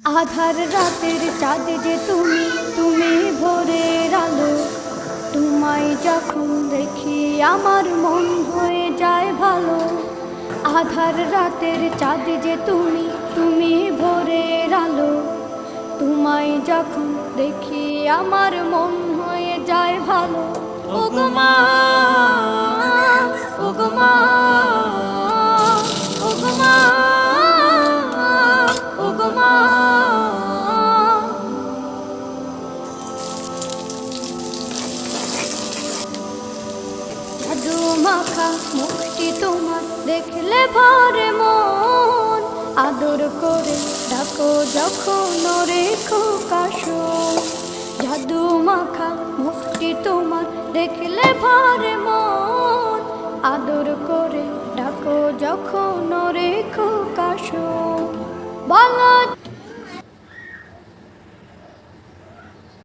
আধার রাতের চাঁদ যে তুমি, তুমি ভোরের আলো। তোমায় যখন দেখি আমার মন হয়ে যায় ভালো। আধার রাতের চাঁদ যে তুমি, তুমি ভোরের আলো। তোমায় যখন দেখি আমার মন হয়ে যায় ভালো। ওগো মা, ওগো মা, ওগো মা, ওগো মা। জাদু মাখা মুখটি তোমার দেখলে ভরে মন। আদর করে ডাকো যখন রেখো কাশো। জাদু মাখা মুখটি তোমার দেখলে ভরে মন। আদর করে ডাকো যখন রেখো কাশো। বলো